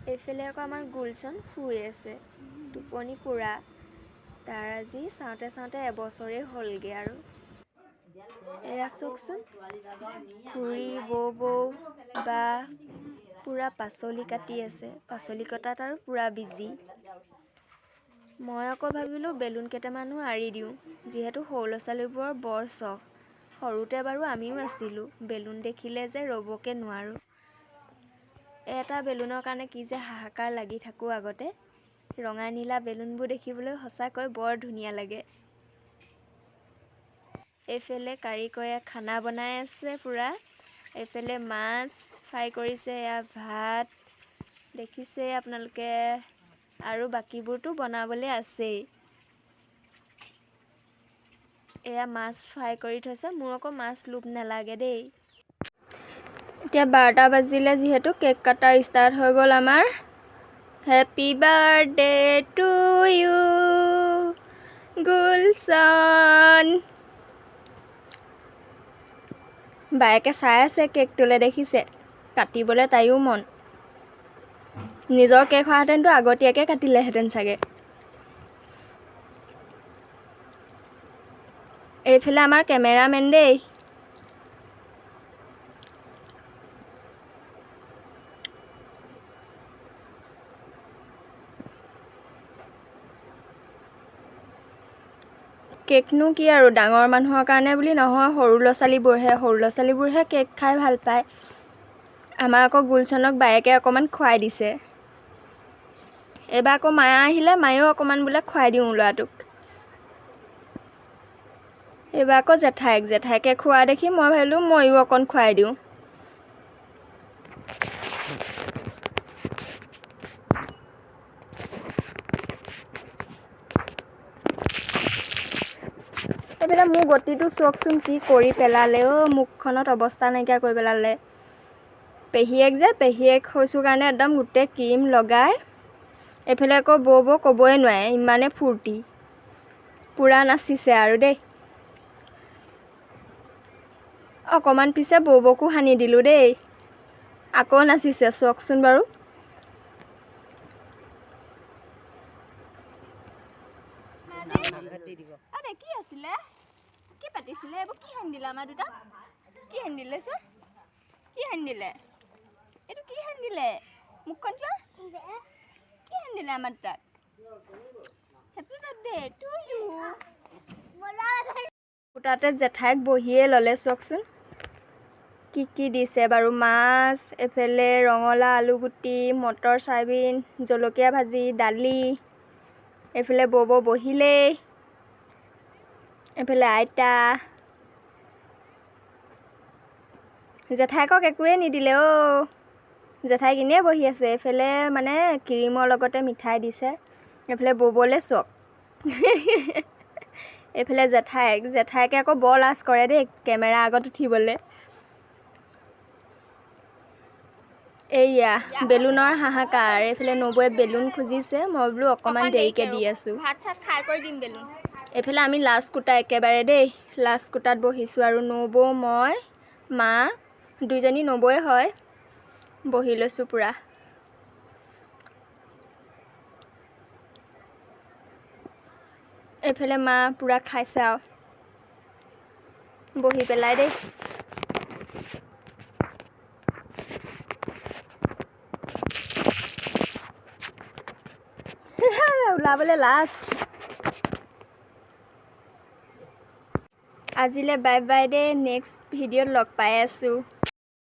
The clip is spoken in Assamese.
এইফালে আকৌ আমাৰ গুলচন শুই আছে টোপনি পুৰা তাৰ আজি চাওঁতে চাওঁতে এবছৰেই হ'লগে আৰু এয়া চাওকচোন খুৰী বৌ বা পুৰা পাচলি কাটি আছে পাচলি কটাত আৰু পুৰা বিজি মই আকৌ ভাবিলোঁ বেলুন কেইটামানো আৰি দিওঁ যিহেতু সৰু ল'ৰা ছোৱালীবোৰৰ বৰ চখ সৰুতে বাৰু আমিও আছিলোঁ বেলুন দেখিলে যে ৰ'বকে নোৱাৰোঁ এটা বেলুনৰ কাৰণে কি যে হাহাকাৰ লাগি থাকোঁ আগতে ৰঙা নীলা বেলুনবোৰ দেখিবলৈ সঁচাকৈ বৰ ধুনীয়া লাগে এইফালে কাৰিকৰে খানা বনাই আছে পুৰা এইফালে মাছ ফ্ৰাই কৰিছে এয়া ভাত দেখিছে আপোনালোকে আৰু বাকীবোৰতো বনাবলৈ আছেই এয়া মাছ ফ্ৰাই কৰি থৈছে মোৰ আকৌ মাছ লোভ নালাগে দেই এতিয়া 12টা বাজিলে যিহেতু কেক কাটা ষ্টাৰ্ট হৈ গ'ল আমাৰ happy birthday to you Gulshan বায়েকে চাই আছে কেকটোলৈ দেখিছে কাটিবলৈ তাইও মন নিজৰ কেক হোৱাহেঁতেনতো আগতীয়াকৈ কাটিলেহেঁতেন চাগে এইফালে আমাৰ কেমেৰামেন দেই কেকনো কি আৰু ডাঙৰ মানুহৰ কাৰণে বুলি নহয় সৰু ল'ৰা ছোৱালীবোৰহে কেক খাই ভাল পায় আমাৰ আকৌ গুলচনক বায়েকে অকণমান খুৱাই দিছে এইবাৰ আকৌ মায়া আহিলে মায়েও অকণমান বোলে খুৱাই দিওঁ ল'ৰাটোক এইবাৰ আকৌ জেঠাইকে খোৱা দেখি মই ভাবিলোঁ ময়ো অকণ খুৱাই দিওঁ এইফালে মোৰ গতিটো চাওকচোন কি কৰি পেলালে মুখখনত অৱস্থা নাইকিয়া কৰি পেলালে পেহীয়েক হৈছোঁ কাৰণে একদম গোটেই ক্ৰীম লগাই এইফালে আকৌ বৌ ক'বই নোৱাৰে ইমানে ফূৰ্তি পূৰা নাচিছে আৰু দেই অকণমান পিছে বৌকো সানি দিলোঁ দেই আকৌ নাচিছে চাওকচোন বাৰু কি আছিলে কি পাতিছিলে এইবোৰ কি সানি দিলে আমাৰ দুটা কি সানি দিলে চোন কি সানি দিলে এইটো কি সানি দিলে মুখখন চোৱা কি সানি দিলে আমাৰ দুটাক হেপী বাৰ্থডে টু ইউ তাতে জেঠাইক বহিয়ে ল'লে চাওকচোন কি দিছে বাৰু মাছ এইফালে ৰঙালাও আলুগুটি মটৰ চয়াবিন জলকীয়া ভাজি দালি এইফালে বৌ বহিলেই এইফালে আইতা জেঠাইকক একোৱেই নিদিলে জেঠাইক এনেই বহি আছে এইফালে মানে ক্ৰীমৰ লগতে মিঠাই দিছে এইফালে বৌবলৈ চক এইফালে জেঠাইকে আকৌ বৰ লাজ কৰে দেই কেমেৰা আগত উঠিবলৈ এইয়া বেলুনৰ হাহাকাৰ এইফালে নবৌৱে বেলুন খুজিছে মই বোলো অকণমান দেৰিকৈ দি আছোঁ ভাত চাত খাই কৰি দিম বেলুন এইফালে আমি লাষ্ট কোটা একেবাৰে দেই লাষ্ট কোটাত বহিছোঁ আৰু নবৌ মই মা দুইজনী নবৌৱে হয় বহি লৈছোঁ পূৰা এইফালে মা পূৰা খাইছে আৰু বহি পেলাই দেই ওলাবলৈ লাজ আজিলৈ বাই বাই দেই নেক্সট ভিডিঅ'ত লগ পাই আছোঁ